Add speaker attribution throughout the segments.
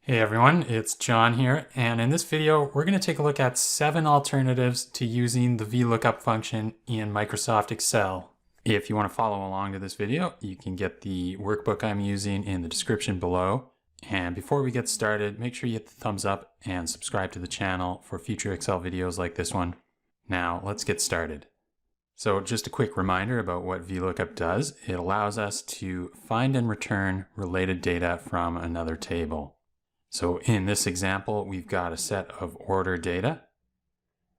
Speaker 1: Hey everyone, it's John here, and in this video we're going to take a look at 7 alternatives to using the VLOOKUP function in Microsoft Excel. If you want to follow along to this video, you can get the workbook I'm using in the description below. And before we get started, make sure you hit the thumbs up and subscribe to the channel for future Excel videos like this one. Now let's get started. So just a quick reminder about what VLOOKUP does. It allows us to find and return related data from another table. So in this example, we've got a set of order data,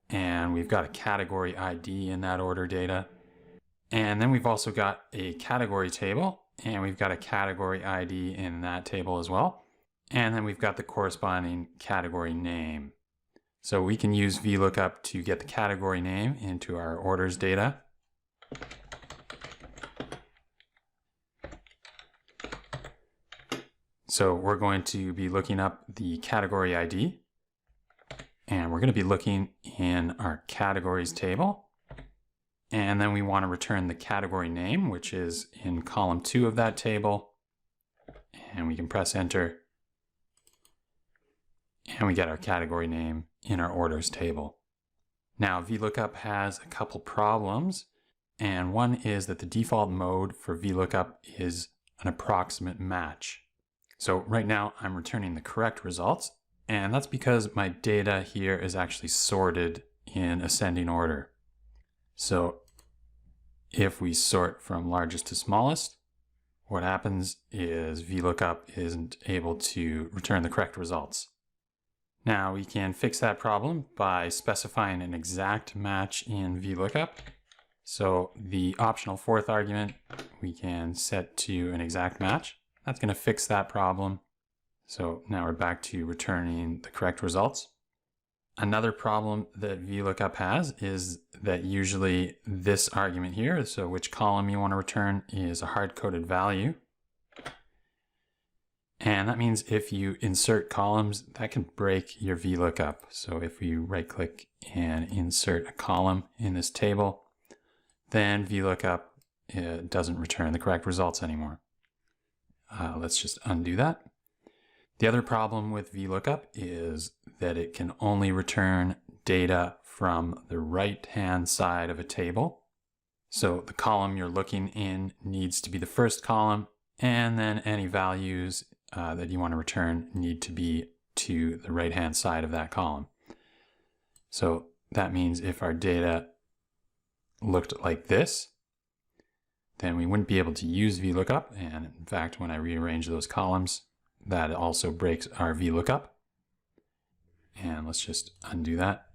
Speaker 1: and we've got a category ID in that order data. And then we've also got a category table, and we've got a category ID in that table as well. And then we've got the corresponding category name. So we can use VLOOKUP to get the category name into our orders data. So we're going to be looking up the category ID, and we're going to be looking in our categories table. And then we want to return the category name, which is in column 2 of that table. And we can press enter. And we get our category name in our orders table. Now VLOOKUP has a couple problems. And one is that the default mode for VLOOKUP is an approximate match. So right now I'm returning the correct results, and that's because my data here is actually sorted in ascending order. So if we sort from largest to smallest, what happens is VLOOKUP isn't able to return the correct results. Now we can fix that problem by specifying an exact match in VLOOKUP. So the optional fourth argument we can set to an exact match. That's going to fix that problem. So now we're back to returning the correct results. Another problem that VLOOKUP has is that usually this argument here, so which column you want to return, is a hard-coded value. And that means if you insert columns, that can break your VLOOKUP. So if we right-click and insert a column in this table, then VLOOKUP doesn't return the correct results anymore. Let's just undo that. The other problem with VLOOKUP is that it can only return data from the right-hand side of a table. So the column you're looking in needs to be the first column, and then any values that you want to return need to be to the right-hand side of that column. So that means if our data looked like this, then we wouldn't be able to use VLOOKUP. And in fact, when I rearrange those columns, that also breaks our VLOOKUP. And let's just undo that.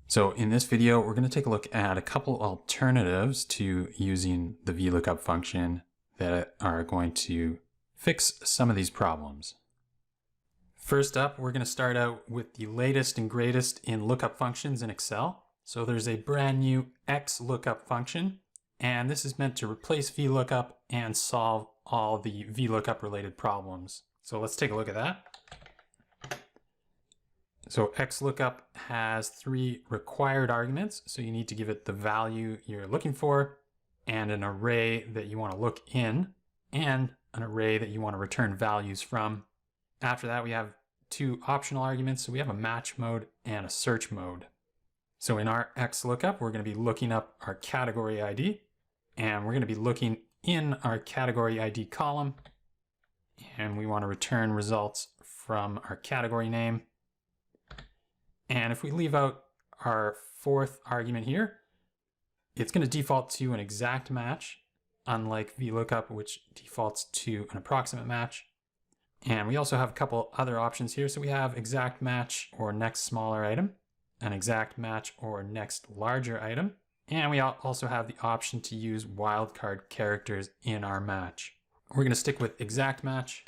Speaker 1: So in this video, we're going to take a look at a couple alternatives to using the VLOOKUP function that are going to fix some of these problems. First up, we're going to start out with the latest and greatest in lookup functions in Excel. So there's a brand new XLOOKUP function. And this is meant to replace VLOOKUP and solve all the VLOOKUP related problems. So let's take a look at that. So XLOOKUP has 3 required arguments. So you need to give it the value you're looking for, and an array that you want to look in, and an array that you want to return values from. After that, we have 2 optional arguments. So we have a match mode and a search mode. So in our XLOOKUP, we're going to be looking up our category ID. And we're going to be looking in our category ID column, and we want to return results from our category name. And if we leave out our fourth argument here, it's going to default to an exact match, unlike VLOOKUP, which defaults to an approximate match. And we also have a couple other options here. So we have exact match or next smaller item, an exact match or next larger item. And we also have the option to use wildcard characters in our match. We're going to stick with exact match.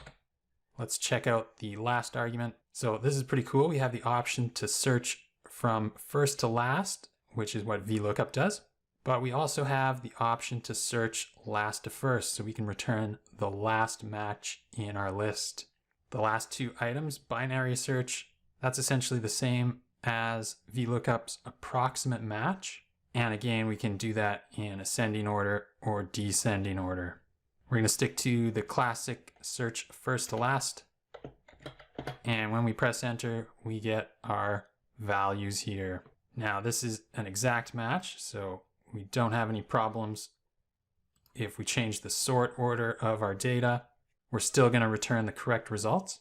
Speaker 1: Let's check out the last argument. So this is pretty cool. We have the option to search from first to last, which is what VLOOKUP does. But we also have the option to search last to first, so we can return the last match in our list. The last 2 items, binary search, that's essentially the same as VLOOKUP's approximate match. And again, we can do that in ascending order or descending order. We're going to stick to the classic search first to last. And when we press enter, we get our values here. Now this is an exact match, so we don't have any problems. If we change the sort order of our data, we're still going to return the correct results.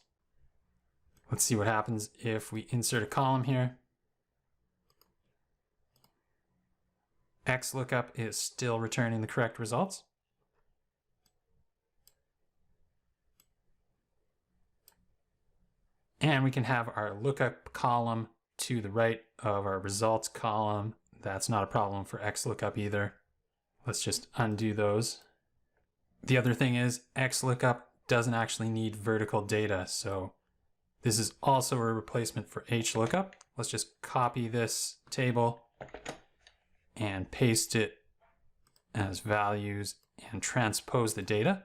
Speaker 1: Let's see what happens if we insert a column here. XLOOKUP is still returning the correct results. And we can have our lookup column to the right of our results column. That's not a problem for XLOOKUP either. Let's just undo those. The other thing is XLOOKUP doesn't actually need vertical data, so this is also a replacement for HLOOKUP. Let's just copy this table and paste it as values and transpose the data.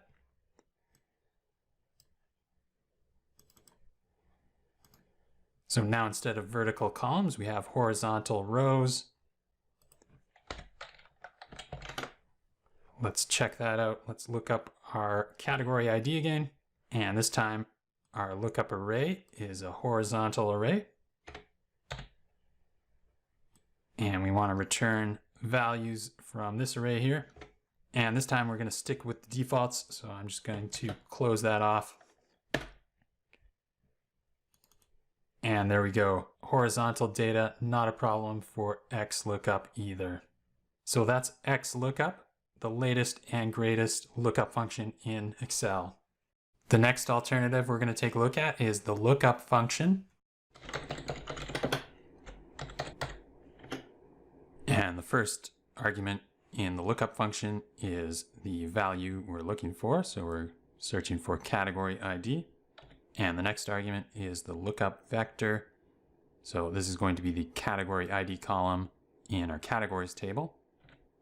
Speaker 1: So now instead of vertical columns, we have horizontal rows. Let's check that out. Let's look up our category ID again. And this time our lookup array is a horizontal array. And we want to return values from this array here. And this time we're going to stick with the defaults. So I'm just going to close that off. And there we go. Horizontal data, not a problem for XLOOKUP either. So that's XLOOKUP, the latest and greatest lookup function in Excel. The next alternative we're going to take a look at is the LOOKUP function. And the first argument in the lookup function is the value we're looking for. So we're searching for category ID. And the next argument is the lookup vector. So this is going to be the category ID column in our categories table.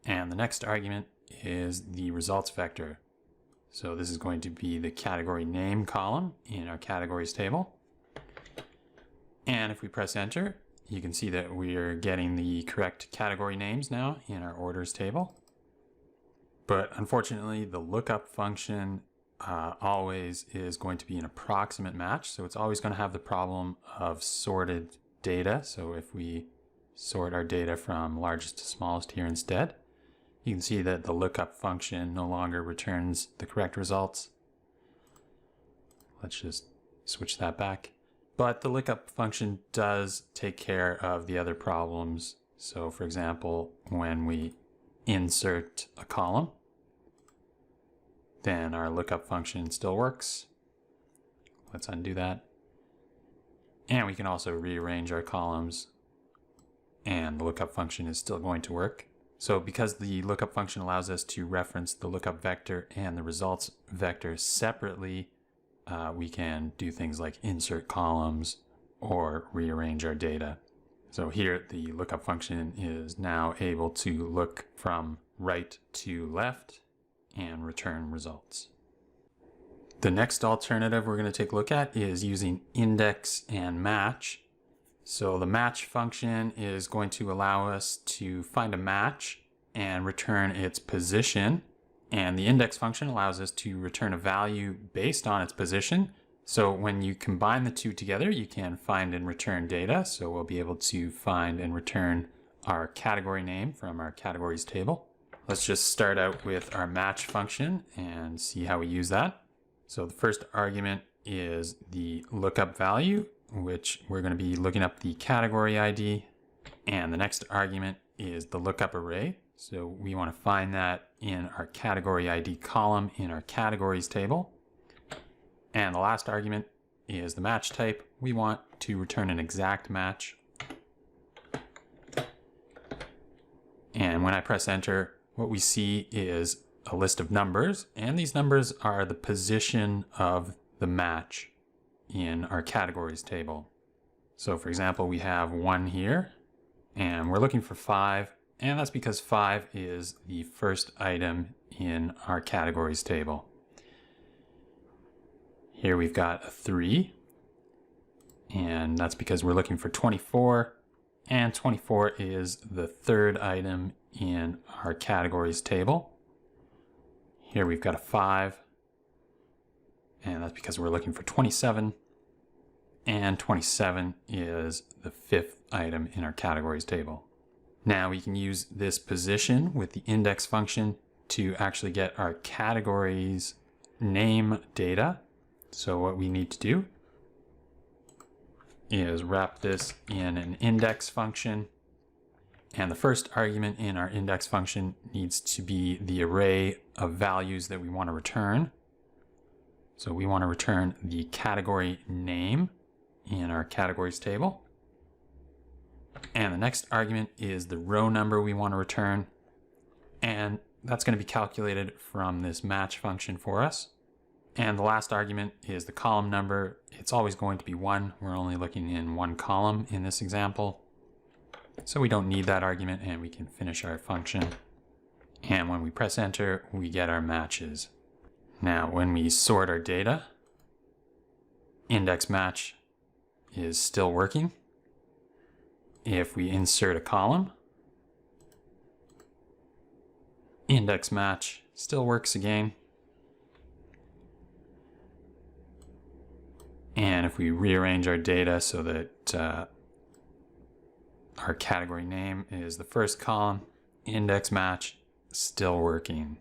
Speaker 1: And the next argument is the results vector. So this is going to be the category name column in our categories table. And if we press enter, you can see that we're getting the correct category names now in our orders table. But unfortunately, the lookup function always is going to be an approximate match. So it's always going to have the problem of sorted data. So if we sort our data from largest to smallest here instead, you can see that the lookup function no longer returns the correct results. Let's just switch that back. But the lookup function does take care of the other problems. So for example, when we insert a column, then our lookup function still works. Let's undo that. And we can also rearrange our columns, and the lookup function is still going to work. So because the lookup function allows us to reference the lookup vector and the results vector separately, we can do things like insert columns or rearrange our data. So here the lookup function is now able to look from right to left and return results. The next alternative we're going to take a look at is using index and match. So the match function is going to allow us to find a match and return its position. And the index function allows us to return a value based on its position. So when you combine the two together, you can find and return data. So we'll be able to find and return our category name from our categories table. Let's just start out with our match function and see how we use that. So the first argument is the lookup value, which we're going to be looking up the category ID. And the next argument is the lookup array. So we want to find that in our category ID column in our categories table. And the last argument is the match type. We want to return an exact match. And when I press enter, what we see is a list of numbers, and these numbers are the position of the match in our categories table. So for example, we have 1 here, and we're looking for 5, and that's because 5 is the first item in our categories table. Here we've got a 3, and that's because we're looking for 24, and 24 is the third item in our categories table. Here we've got a 5, and that's because we're looking for 27. and 27 is the 5th item in our categories table. Now we can use this position with the index function to actually get our categories name data. So what we need to do is wrap this in an index function. And the first argument in our index function needs to be the array of values that we want to return. So we want to return the category name in our categories table. And the next argument is the row number we want to return. And that's going to be calculated from this match function for us. And the last argument is the column number. It's always going to be 1. We're only looking in one column in this example. So we don't need that argument, and we can finish our function. And when we press enter, we get our matches. Now, when we sort our data, index match is still working. If we insert a column, index match still works again. And if we rearrange our data so that our category name is the first column, index match still working.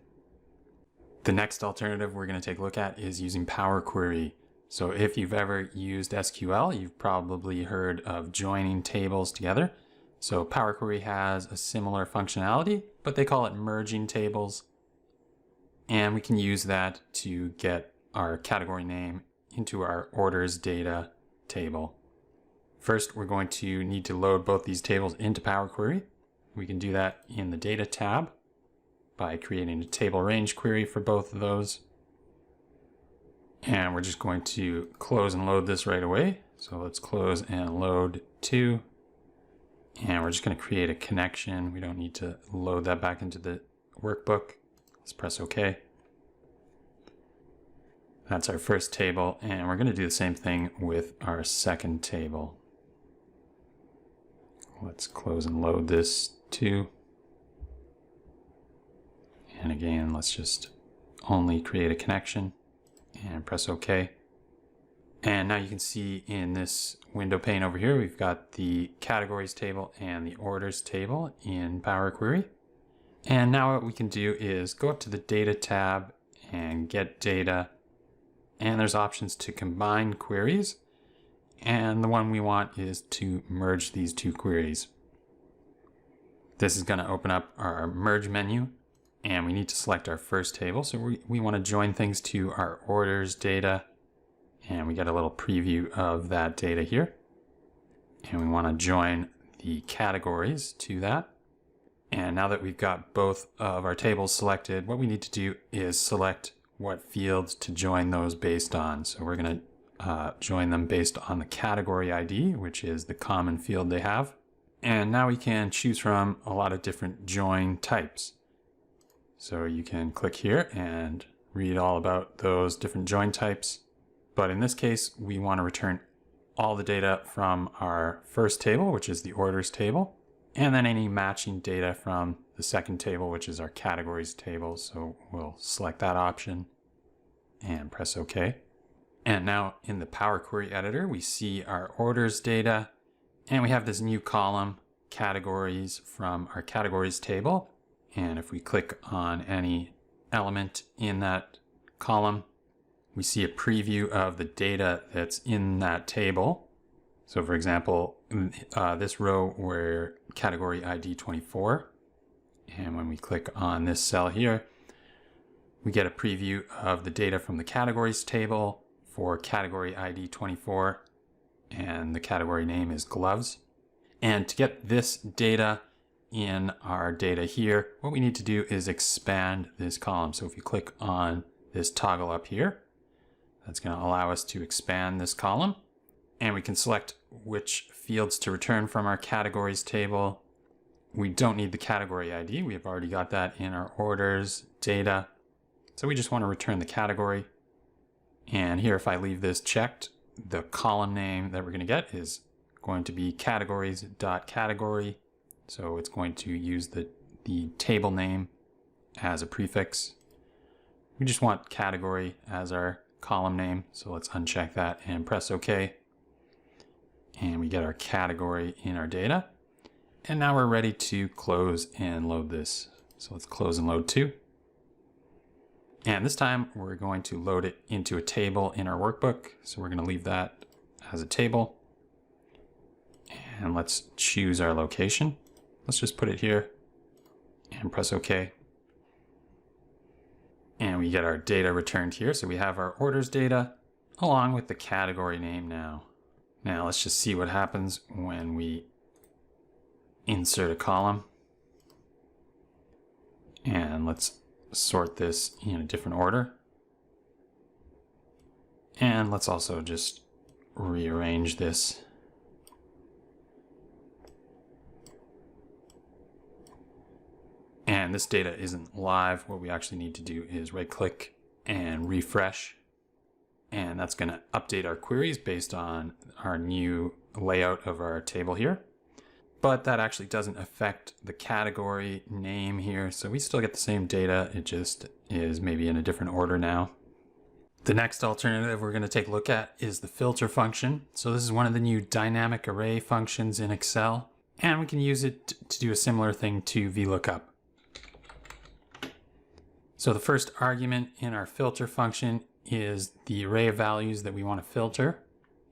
Speaker 1: The next alternative we're going to take a look at is using Power Query. So if you've ever used SQL, you've probably heard of joining tables together. So Power Query has a similar functionality, but they call it merging tables. And we can use that to get our category name into our orders data table. First, we're going to need to load both these tables into Power Query. We can do that in the Data tab by creating a table range query for both of those. And we're just going to close and load this right away. So let's close and load 2. And we're just going to create a connection. We don't need to load that back into the workbook. Let's press OK. That's our first table, and we're going to do the same thing with our second table. Let's close and load this too. And again, let's just only create a connection and press OK. And now you can see in this window pane over here, we've got the categories table and the orders table in Power Query. And now what we can do is go up to the Data tab and get data. And there's options to combine queries. And the one we want is to merge these two queries. This is going to open up our merge menu, and we need to select our first table. So we want to join things to our orders data, and we get a little preview of that data here. And we want to join the categories to that. And now that we've got both of our tables selected, what we need to do is select what fields to join those based on. So we're going to join them based on the category ID, which is the common field they have. And now we can choose from a lot of different join types. So you can click here and read all about those different join types. But in this case, we want to return all the data from our first table, which is the orders table, and then any matching data from the second table, which is our categories table. So we'll select that option and press OK. And now in the Power Query editor, we see our orders data, and we have this new column, categories, from our categories table. And if we click on any element in that column, we see a preview of the data that's in that table. So for example, this row where category ID 24, and when we click on this cell here, we get a preview of the data from the categories table for category ID 24, and the category name is gloves. And to get this data in our data here, what we need to do is expand this column. So if you click on this toggle up here, that's going to allow us to expand this column. And we can select which fields to return from our categories table. We don't need the category ID. We have already got that in our orders data. So we just want to return the category. And here, if I leave this checked, the column name that we're going to get is going to be categories.category. So it's going to use the table name as a prefix. We just want category as our column name. So let's uncheck that and press OK. And we get our category in our data. And now we're ready to close and load this. So let's close and load too. And this time we're going to load it into a table in our workbook. So we're going to leave that as a table. And let's choose our location. Let's just put it here and press OK. And we get our data returned here. So we have our orders data along with the category name now. Now let's just see what happens when we insert a column. And let's sort this in a different order. And let's also just rearrange this. And this data isn't live. What we actually need to do is right click and refresh. And that's going to update our queries based on our new layout of our table here. But that actually doesn't affect the category name here. So we still get the same data. It just is maybe in a different order now. The next alternative we're going to take a look at is the filter function. So this is one of the new dynamic array functions in Excel. And we can use it to do a similar thing to VLOOKUP. So the first argument in our filter function is the array of values that we want to filter.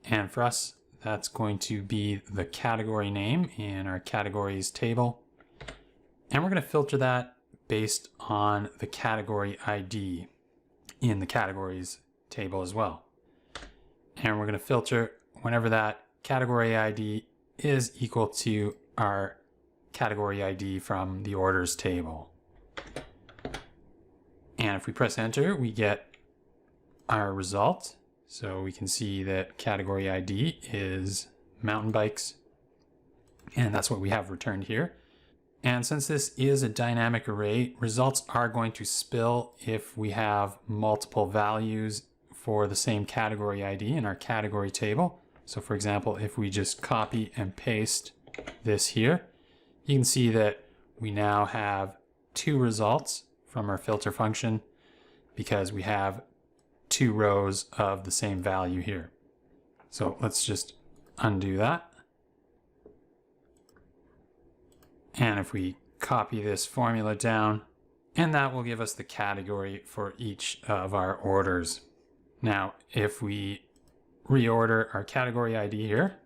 Speaker 1: And for us, that's going to be the category name in our categories table. And we're going to filter that based on the category ID in the categories table as well. And we're going to filter whenever that category ID is equal to our category ID from the orders table. And if we press enter, we get our result. So we can see that category ID is mountain bikes. And that's what we have returned here. And since this is a dynamic array, results are going to spill if we have multiple values for the same category ID in our category table. So for example, if we just copy and paste this here, you can see that we now have two results from our filter function because we have two rows of the same value here. So let's just undo that. And if we copy this formula down, and that will give us the category for each of our orders. Now, if we reorder our category ID here,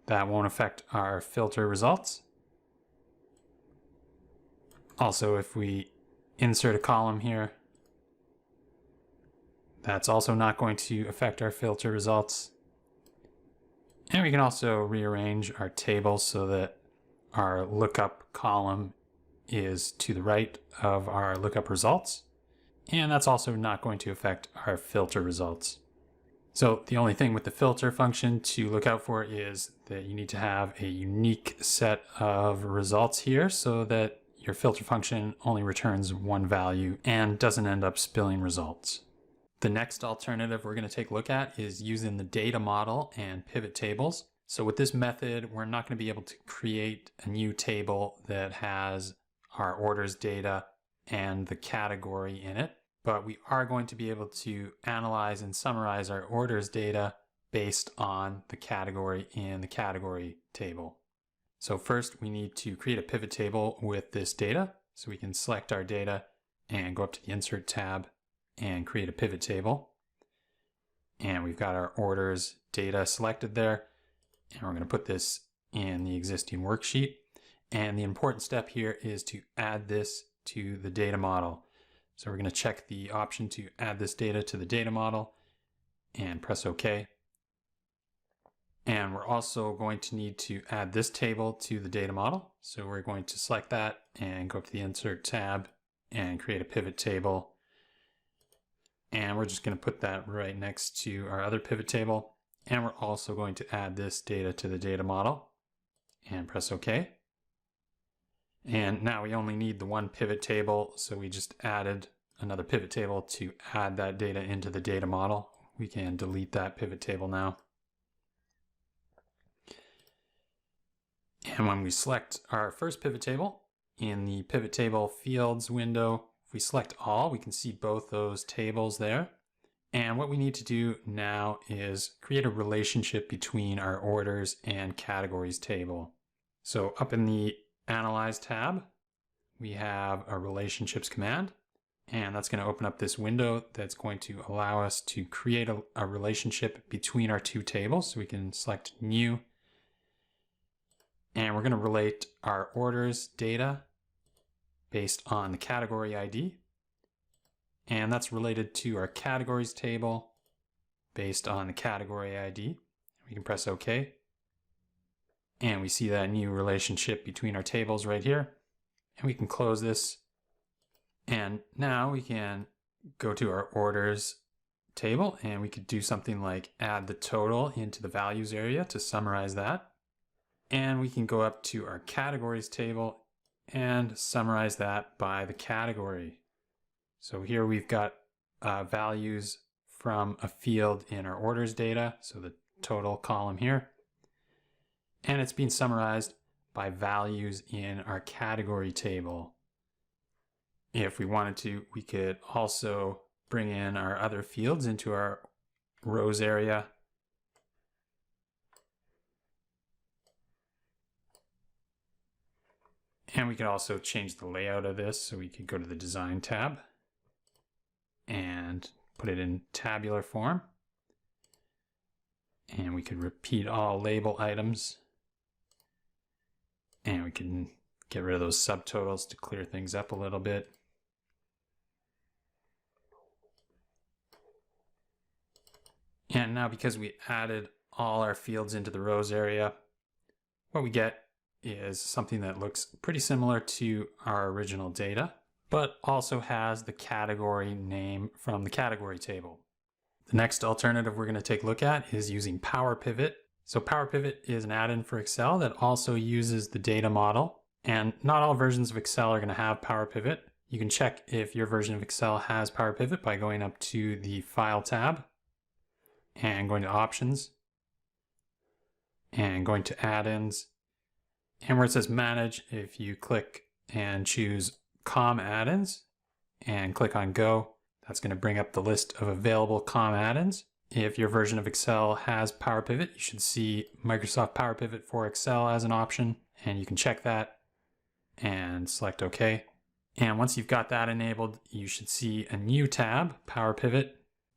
Speaker 1: that won't affect our filter results. Also, if we insert a column here, that's also not going to affect our filter results. And we can also rearrange our table so that our lookup column is to the right of our lookup results. And that's also not going to affect our filter results. So the only thing with the filter function to look out for is that you need to have a unique set of results here so that your filter function only returns one value and doesn't end up spilling results. The next alternative we're going to take a look at is using the data model and pivot tables. So with this method, we're not going to be able to create a new table that has our orders data and the category in it, but we are going to be able to analyze and summarize our orders data based on the category in the category table. So first we need to create a pivot table with this data. So we can select our data and go up to the Insert tab and create a pivot table. And we've got our orders data selected there. And we're going to put this in the existing worksheet. And the important step here is to add this to the data model. So we're going to check the option to add this data to the data model and press OK. And we're also going to need to add this table to the data model. So we're going to select that and go up to the Insert tab and create a pivot table. And we're just going to put that right next to our other pivot table. And we're also going to add this data to the data model and press OK. And now we only need the one pivot table. So we just added another pivot table to add that data into the data model. We can delete that pivot table now. And when we select our first pivot table, in the pivot table fields window, if we select all, we can see both those tables there. And what we need to do now is create a relationship between our orders and categories table. So up in the Analyze tab, we have a relationships command, and that's going to open up this window that's going to allow us to create a relationship between our two tables. So we can select New, and we're going to relate our orders data based on the category ID. And that's related to our categories table based on the category ID. We can press OK. And we see that new relationship between our tables right here. And we can close this. And now we can go to our orders table, and we could do something like add the total into the values area to summarize that. And we can go up to our categories table and summarize that by the category. So here we've got values from a field in our orders data, so the total column here. And it's being summarized by values in our category table. If we wanted to, we could also bring in our other fields into our rows area. And we could also change the layout of this, so we could go to the Design tab and put it in tabular form. And we could repeat all label items. And we can get rid of those subtotals to clear things up a little bit. And now, because we added all our fields into the rows area, what we get is something that looks pretty similar to our original data, but also has the category name from the category table. The next alternative we're going to take a look at is using Power Pivot. So Power Pivot is an add-in for Excel that also uses the data model, and not all versions of Excel are going to have Power Pivot. You can check if your version of Excel has Power Pivot by going up to the File tab and going to Options and going to Add-ins. And where it says Manage, if you click and choose COM add-ins and click on Go, that's going to bring up the list of available COM add-ins. If your version of Excel has Power Pivot, you should see Microsoft Power Pivot for Excel as an option, and you can check that and select OK. And once you've got that enabled, you should see a new tab, Power Pivot.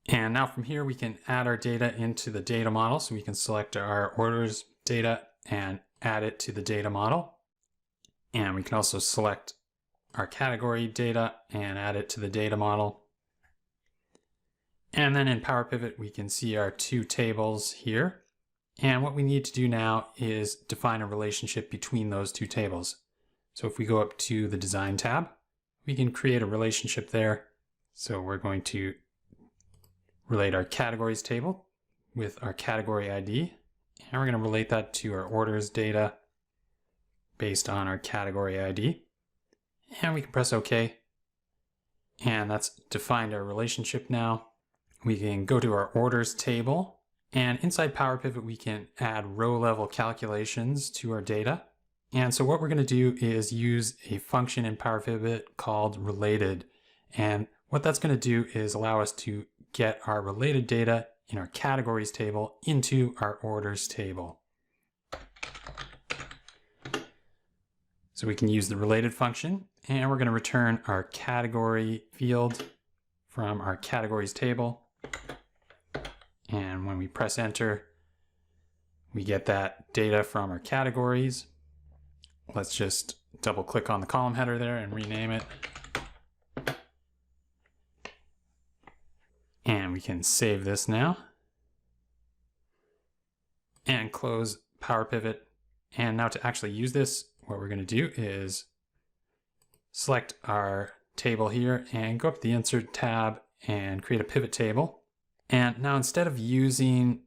Speaker 1: And now from here, we can add our data into the data model. So we can select our orders data and add it to the data model. And we can also select our category data and add it to the data model. And then in Power Pivot, we can see our two tables here. And what we need to do now is define a relationship between those two tables. So if we go up to the Design tab, we can create a relationship there. So we're going to relate our categories table with our category ID. And we're going to relate that to our orders data based on our category ID. And we can press OK. And that's defined our relationship now. We can go to our orders table, and inside Power Pivot, we can add row level calculations to our data. And so what we're going to do is use a function in Power Pivot called related. And what that's going to do is allow us to get our related data in our categories table into our orders table. So we can use the related function, and we're going to return our category field from our categories table. And when we press enter, we get that data from our categories. Let's just double click on the column header there and rename it. And we can save this now and close Power Pivot. And now to actually use this, what we're going to do is select our table here and go up to the Insert tab and create a pivot table. And now instead of using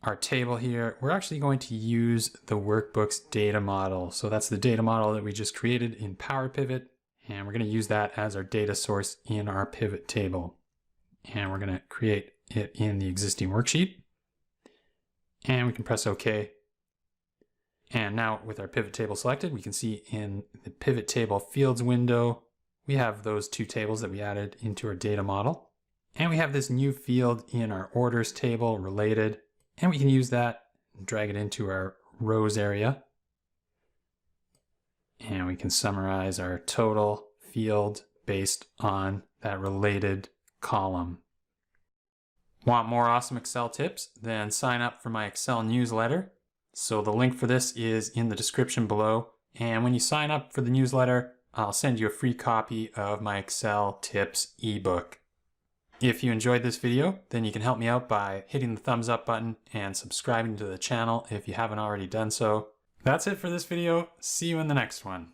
Speaker 1: our table here, we're actually going to use the workbook's data model. So that's the data model that we just created in Power Pivot, and we're going to use that as our data source in our pivot table. And we're going to create it in the existing worksheet. And we can press OK. And now with our pivot table selected, we can see in the pivot table fields window, we have those two tables that we added into our data model. And we have this new field in our orders table, related, and we can use that and drag it into our rows area. And we can summarize our total field based on that related column. Want more awesome Excel tips? Then sign up for my Excel newsletter. So the link for this is in the description below. And when you sign up for the newsletter, I'll send you a free copy of my Excel tips ebook. If you enjoyed this video, then you can help me out by hitting the thumbs up button and subscribing to the channel if you haven't already done so. That's it for this video. See you in the next one.